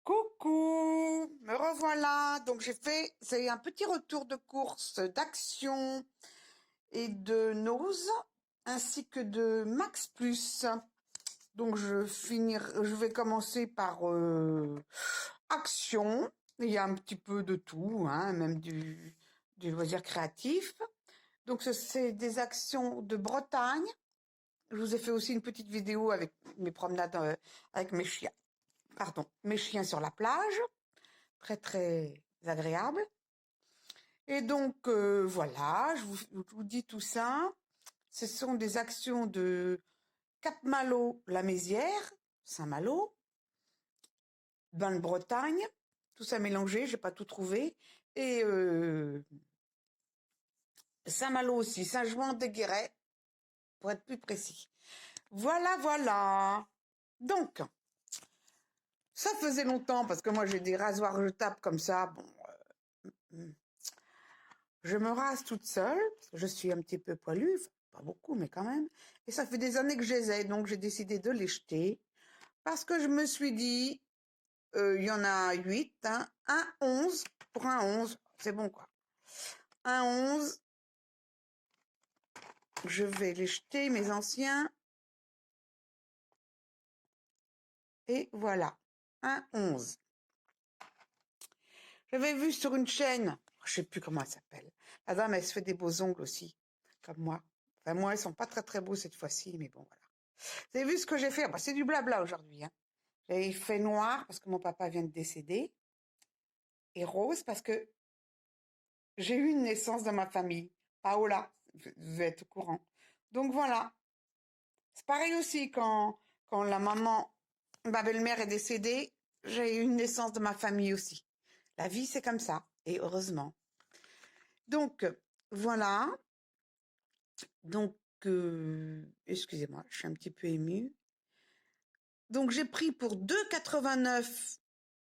Coucou, me revoilà. Donc c'est un petit retour de course d'Action et de Nose, ainsi que de Max Plus. Donc je vais commencer par Action. Il y a un petit peu de tout, hein, même du loisir créatif. Donc c'est des actions de Bretagne. Je vous ai fait aussi une petite vidéo avec mes promenades avec mes chiens. Pardon, mes chiens sur la plage. Très très agréable. Et donc voilà, je vous dis tout ça. Ce sont des actions de Cap-Malo, la Mézières, Saint-Malo, dans Bretagne, tout ça mélangé, j'ai pas tout trouvé, et Saint-Malo aussi, Saint-Jouan-des-Guérets, pour être plus précis. Voilà, voilà. Donc, ça faisait longtemps, parce que moi j'ai des rasoirs jetables comme ça, bon, je me rase toute seule, parce que je suis un petit peu poilue, pas beaucoup, mais quand même. Et ça fait des années que je les ai, donc j'ai décidé de les jeter. Parce que je me suis dit, il y en a 8, hein, un 11, pour un 11, c'est bon quoi. Un 11, je vais les jeter, mes anciens. Et voilà, un 11. J'avais vu sur une chaîne, je sais plus comment elle s'appelle. La dame, elle se fait des beaux ongles aussi, comme moi. Enfin, moi, ils sont pas très très beaux cette fois-ci, mais bon, voilà. Vous avez vu ce que j'ai fait? Bah, c'est du blabla aujourd'hui, hein. J'ai fait noir parce que mon papa vient de décéder. Et rose parce que j'ai eu une naissance dans ma famille. Paola, vous êtes au courant. Donc voilà. C'est pareil aussi quand la maman, ma belle-mère est décédée, j'ai eu une naissance de ma famille aussi. La vie, c'est comme ça. Et heureusement. Donc, voilà. Donc, excusez-moi, je suis un petit peu émue. Donc, j'ai pris pour 2,89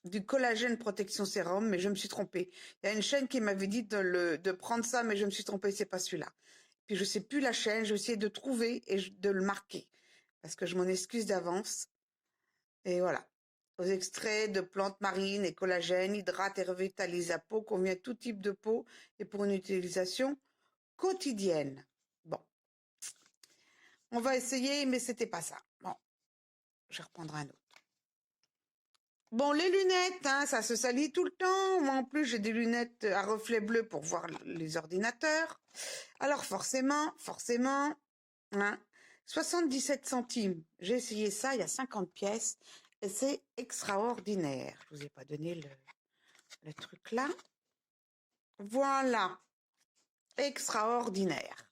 du collagène protection sérum, mais je me suis trompée. Il y a une chaîne qui m'avait dit de prendre ça, mais je me suis trompée, c'est pas celui-là. Puis je sais plus la chaîne, j'ai essayé de trouver et de le marquer, parce que je m'en excuse d'avance. Et voilà. Aux extraits de plantes marines et collagène, hydrate et revitalise la peau, convient tout type de peau et pour une utilisation quotidienne. Bon. On va essayer, mais c'était pas ça. Bon. Je reprendrai un autre. Bon, les lunettes, hein, ça se salit tout le temps. Moi, en plus, j'ai des lunettes à reflet bleu pour voir les ordinateurs. Alors, forcément, hein, 77 centimes. J'ai essayé ça, il y a 50 pièces. Et c'est extraordinaire. Je vous ai pas donné le truc là. Voilà. Extraordinaire.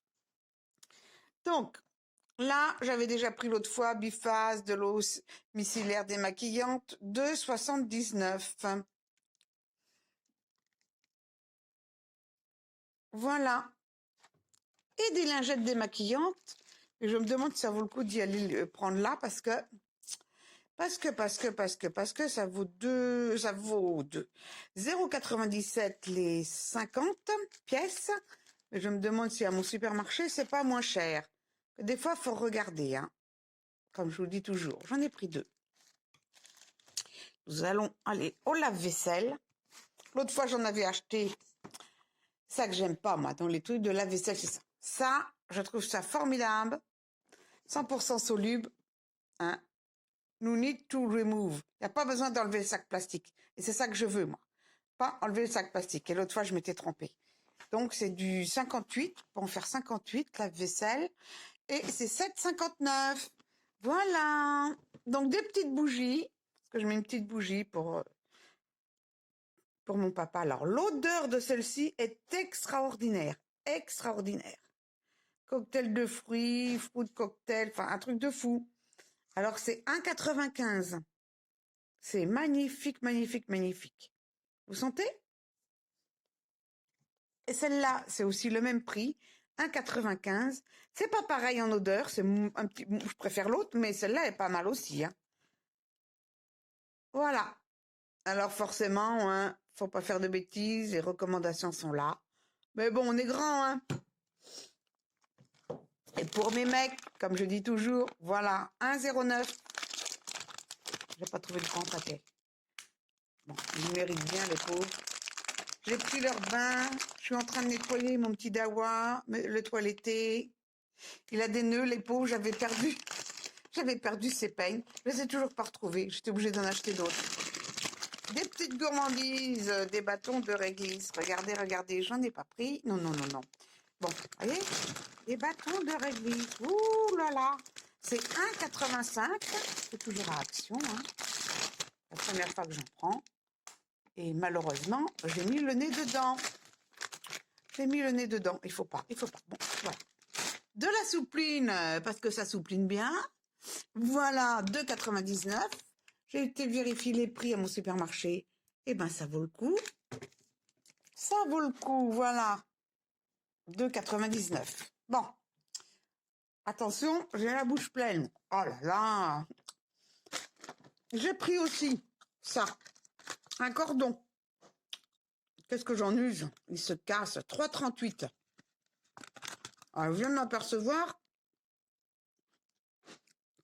Donc, là, j'avais déjà pris l'autre fois biphase de l'eau micellaire démaquillante, 2,79. Voilà. Et des lingettes démaquillantes. Et je me demande si ça vaut le coup d'y aller prendre là parce que ça vaut 0,97 les 50 pièces. Mais je me demande si à mon supermarché, c'est pas moins cher. Des fois, faut regarder, hein. Comme je vous le dis toujours. J'en ai pris 2. Nous allons aller au lave-vaisselle. L'autre fois, j'en avais acheté. Ça que j'aime pas, moi, dans les trucs de lave-vaisselle, c'est ça. Ça, je trouve ça formidable. 100% soluble. Hein. No need to remove. Il n'y a pas besoin d'enlever le sac plastique. Et c'est ça que je veux, moi. Pas enlever le sac plastique. Et l'autre fois, je m'étais trompée. Donc, c'est du 58, pour en faire 58, lave-vaisselle. Et c'est 7,59. Voilà. Donc, des petites bougies. Parce que je mets une petite bougie pour mon papa. Alors, l'odeur de celle-ci est extraordinaire. Extraordinaire. Cocktail de fruits, fruit de cocktail, enfin, un truc de fou. Alors, c'est 1,95. C'est magnifique, magnifique, magnifique. Vous sentez? Et celle-là, c'est aussi le même prix, 1,95. C'est pas pareil en odeur, c'est un petit, je préfère l'autre, mais celle-là est pas mal aussi, hein. Voilà. Alors forcément, hein, faut pas faire de bêtises, les recommandations sont là. Mais bon, on est grand, hein. Et pour mes mecs, comme je dis toujours, voilà, 1,09. J'ai pas trouvé le grand paquet. Bon, ils méritent bien, les pauvres. J'ai pris leur bain. Je suis en train de nettoyer mon petit dawa, le toiletté. Il a des nœuds, les pauvres. J'avais perdu ses peignes. Je les ai toujours pas retrouvés. J'étais obligée d'en acheter d'autres. Des petites gourmandises, des bâtons de réglisse. Regardez, regardez, j'en ai pas pris. Non, non, non, non. Bon, vous voyez, des bâtons de réglisse. Ouh là là. C'est 1,85. C'est toujours à Action. Hein. La première fois que j'en prends. Et malheureusement, j'ai mis le nez dedans. J'ai mis le nez dedans. Il faut pas, il faut pas. Bon, voilà. De la soupline, parce que ça soupline bien. Voilà, 2,99. J'ai été vérifier les prix à mon supermarché. Eh ben, ça vaut le coup. Ça vaut le coup, voilà. 2,99. Bon. Attention, j'ai la bouche pleine. Oh là là. J'ai pris aussi ça. Un cordon. Qu'est-ce que j'en use? Il se casse. 3,38. Alors, je viens de m'apercevoir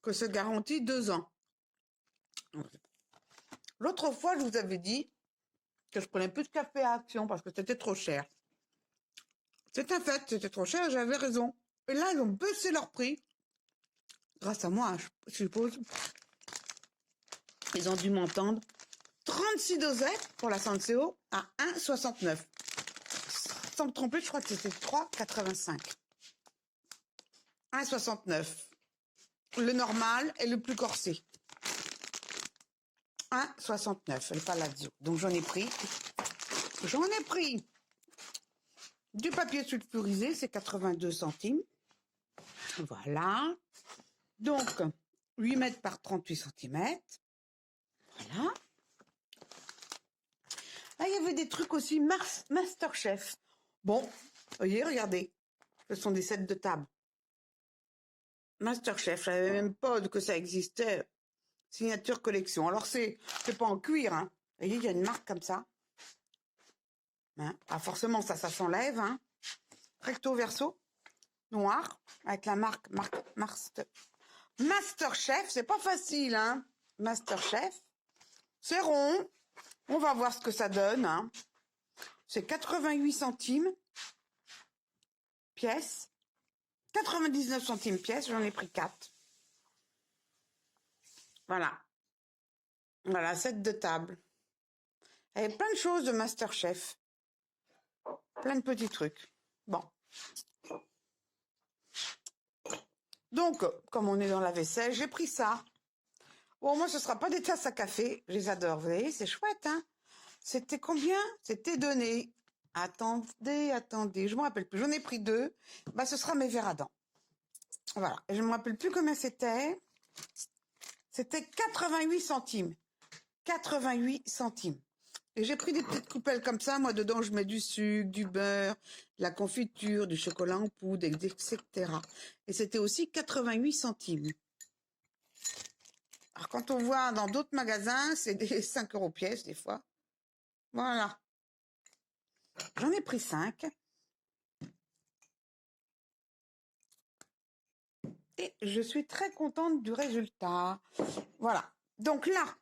que c'est garanti 2 ans. L'autre fois, je vous avais dit que je prenais plus de café à Action parce que c'était trop cher. C'est un fait, c'était trop cher, j'avais raison. Et là, ils ont baissé leur prix. Grâce à moi, je suppose. Ils ont dû m'entendre. 36 dosettes pour la Senseo à 1,69. Sans me tromper, je crois que c'était 3,85. 1,69. Le normal et le plus corsé. 1,69. Et pas l'Azio. Donc j'en ai pris. J'en ai pris. Du papier sulfurisé, c'est 82 centimes. Voilà. Donc, 8 mètres par 38 cm. Voilà. Là, il y avait des trucs aussi Masterchef. Bon, voyez, regardez. Ce sont des sets de table. Masterchef, je savais même pas que ça existait. Signature collection. Alors, c'est pas en cuir, hein. Vous voyez, il y a une marque comme ça. Hein. Ah, forcément, ça s'enlève, hein. Recto verso. Noir. Avec la marque Masterchef. C'est pas facile, hein. Masterchef. C'est rond. On va voir ce que ça donne, hein. C'est 88 centimes pièce. 99 centimes pièce, j'en ai pris 4. Voilà. Voilà, set de table. Il y avait plein de choses de Masterchef. Plein de petits trucs. Bon. Donc, comme on est dans la vaisselle, j'ai pris ça. Bon, moi, ce ne sera pas des tasses à café. Je les adore, vous voyez, c'est chouette, hein. C'était combien? C'était donné. Attendez, je me rappelle plus. J'en ai pris 2. Bah, ce sera mes verres à dents. Voilà. Et je me rappelle plus combien c'était. C'était 88 centimes. 88 centimes. Et j'ai pris des petites coupelles comme ça. Moi, dedans, je mets du sucre, du beurre, de la confiture, du chocolat en poudre, etc. Et c'était aussi 88 centimes. Alors, quand on voit dans d'autres magasins, c'est des 5 € pièce, des fois. Voilà. J'en ai pris 5. Et je suis très contente du résultat. Voilà. Donc là,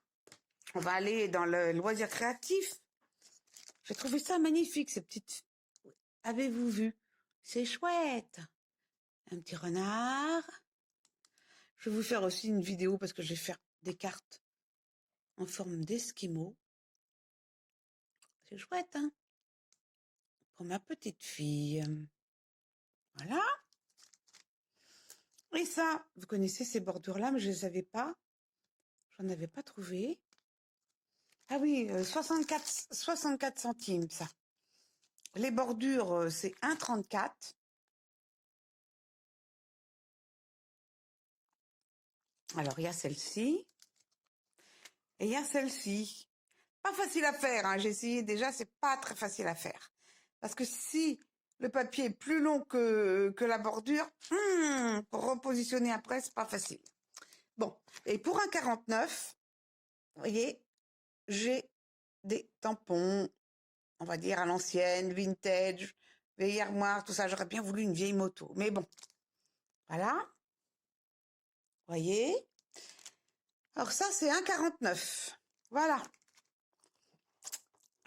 on va aller dans le loisir créatif. J'ai trouvé ça magnifique, ces petites... Avez-vous vu? C'est chouette. Un petit renard. Je vais vous faire aussi une vidéo parce que je vais faire des cartes en forme d'esquimau. C'est chouette, hein? Pour ma petite fille. Voilà. Et ça, vous connaissez ces bordures-là, mais je ne les avais pas. J'en avais pas trouvé. Ah oui, 64 centimes, ça. Les bordures, c'est 1,34. Alors, il y a celle-ci. Et il y a celle-ci. Pas facile à faire, hein. J'ai essayé déjà, c'est pas très facile à faire. Parce que si le papier est plus long que la bordure, pour repositionner après, c'est pas facile. Bon, et pour 1,49, vous voyez, j'ai des tampons, on va dire à l'ancienne, vintage, vieille armoire, tout ça. J'aurais bien voulu une vieille moto. Mais bon, voilà. Vous voyez. Alors ça, c'est 1,49. Voilà.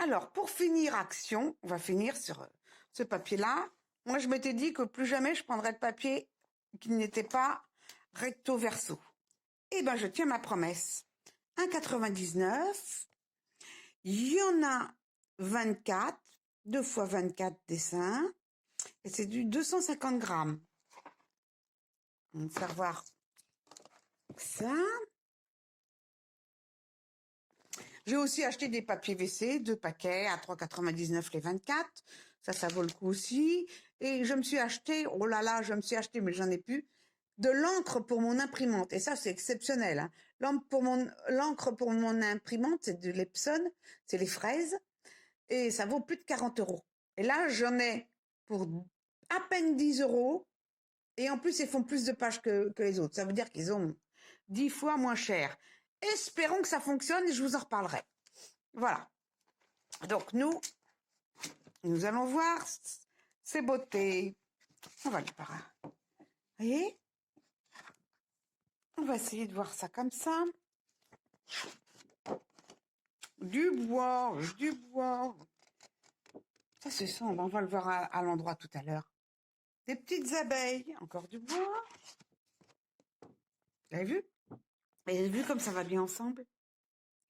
Alors, pour finir action, on va finir sur ce papier-là. Moi, je m'étais dit que plus jamais je prendrais de papier qui n'était pas recto verso. Eh ben, je tiens ma promesse. 1,99. Il y en a 24, 2 fois 24 dessins, et c'est du 250 grammes. On va faire voir ça. J'ai aussi acheté des papiers WC, 2 paquets à 3,99 les 24. Ça vaut le coup aussi. Et je me suis acheté, oh là là, je me suis acheté, mais j'en ai plus, de l'encre pour mon imprimante. Et ça, c'est exceptionnel. Hein. L'encre pour mon imprimante, c'est de l'Epson, c'est les fraises. Et ça vaut plus de 40 €. Et là, j'en ai pour à peine 10 €. Et en plus, ils font plus de pages que les autres. Ça veut dire qu'ils ont 10 fois moins cher. Espérons que ça fonctionne et je vous en reparlerai. Voilà. Donc, nous allons voir ces beautés. On va aller par là. Vous voyez? On va essayer de voir ça comme ça. Du bois, du bois. Ça, c'est sombre. On va le voir à l'endroit tout à l'heure. Des petites abeilles. Encore du bois. Vous avez vu? Vous avez vu comme ça va bien ensemble?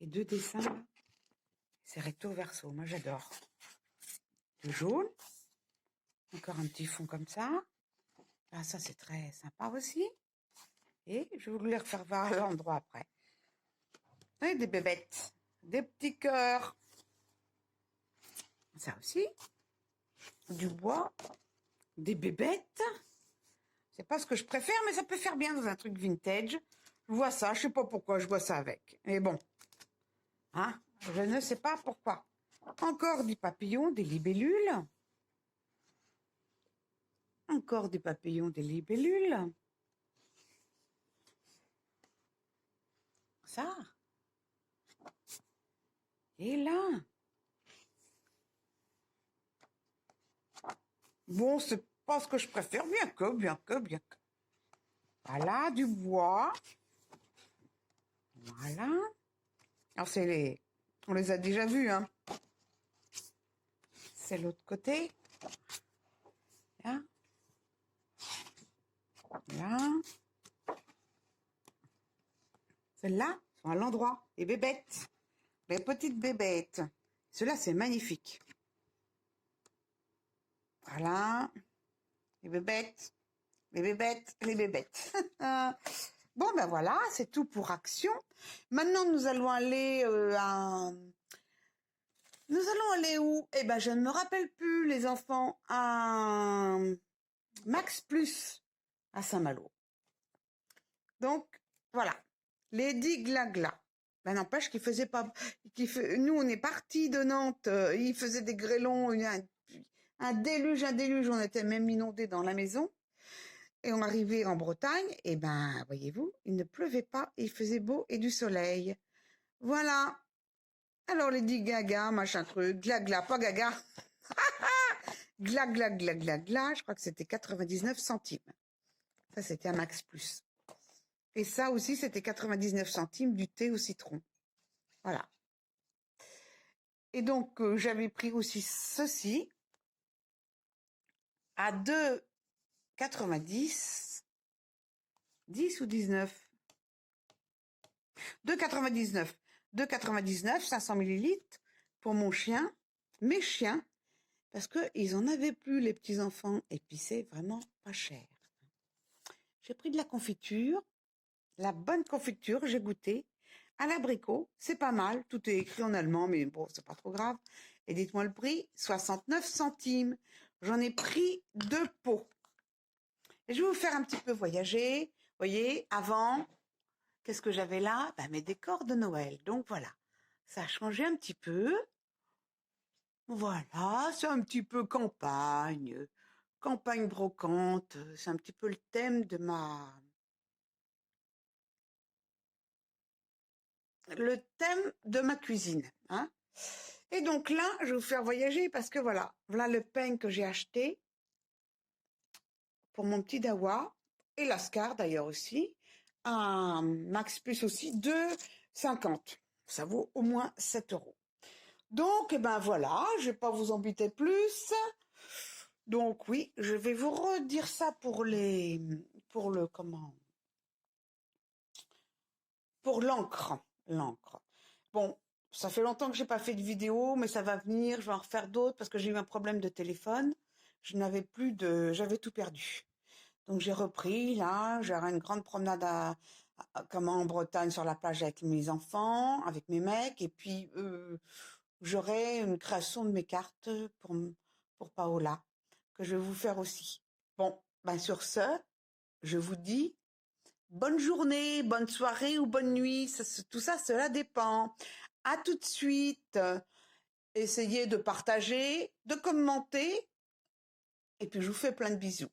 Les deux dessins, là. C'est recto verso. Moi, j'adore. Du jaune. Encore un petit fond comme ça. Ah, ça, c'est très sympa aussi. Et je vais vous les refaire voir à l'endroit après. Et des bébêtes. Des petits cœurs. Ça aussi. Du bois. Des bébêtes. C'est pas ce que je préfère, mais ça peut faire bien dans un truc vintage. Je vois ça. Je sais pas pourquoi je vois ça avec. Mais bon. Hein? Je ne sais pas pourquoi. Encore des papillons, des libellules. Encore des papillons, des libellules. Ça. Et là. Bon, c'est pas ce que je préfère, bien que. Voilà, du bois. Voilà. Alors, on les a déjà vus, hein. C'est l'autre côté. Là. Là. Celles-là sont à l'endroit. Les bébêtes. Les petites bébêtes. Ceux-là, c'est magnifique. Voilà. Les bébêtes. Les bébêtes. Les bébêtes. Bon, ben voilà, c'est tout pour action. Maintenant, nous allons aller Nous allons aller où? Eh ben, je ne me rappelle plus, les enfants, à Max Plus, à Saint-Malo. Donc, voilà. Lady Glagla. Ben, n'empêche qu'il faisait pas... Nous, on est partis de Nantes, il faisait des grêlons, un déluge, on était même inondés dans la maison. Et on arrivait en Bretagne, et ben, voyez-vous, il ne pleuvait pas, il faisait beau et du soleil. Voilà. Alors, Lady Gaga, machin truc, glagla, pas gaga. Gla, gla, gla, gla, gla, je crois que c'était 99 centimes. Ça, c'était un Max Plus. Et ça aussi, c'était 99 centimes du thé au citron. Voilà. Et donc, j'avais pris aussi ceci à 2,90. 10 ou 19? 2,99. 2,99, 500 millilitres pour mon chien, mes chiens, parce qu'ils en avaient plus, les petits-enfants, et puis c'est vraiment pas cher. J'ai pris de la confiture, la bonne confiture, j'ai goûté, à l'abricot, c'est pas mal, tout est écrit en allemand, mais bon, c'est pas trop grave. Et dites-moi le prix, 69 centimes. J'en ai pris 2 pots. Et je vais vous faire un petit peu voyager. Vous voyez, avant, qu'est-ce que j'avais là? Ben, mes décors de Noël. Donc voilà, ça a changé un petit peu. Voilà, c'est un petit peu campagne brocante. C'est un petit peu le thème de ma cuisine. Hein. Et donc là, je vais vous faire voyager parce que voilà le peigne que j'ai acheté pour mon petit Dawa et l'Ascar d'ailleurs aussi. Un Max Plus aussi, 2,50. Ça vaut au moins 7 €. Donc, eh ben voilà, je vais pas vous embêter plus. Donc oui, je vais vous redire ça pour l'encre. Bon, ça fait longtemps que j'ai pas fait de vidéo, mais ça va venir, je vais en refaire d'autres parce que j'ai eu un problème de téléphone. J'avais tout perdu. Donc j'ai repris, là, j'aurai une grande promenade comme en Bretagne sur la plage avec mes enfants, avec mes mecs, et puis j'aurai une création de mes cartes pour Paola, que je vais vous faire aussi. Bon, ben sur ce, je vous dis bonne journée, bonne soirée ou bonne nuit, tout ça, cela dépend. À tout de suite. Essayez de partager, de commenter, et puis je vous fais plein de bisous.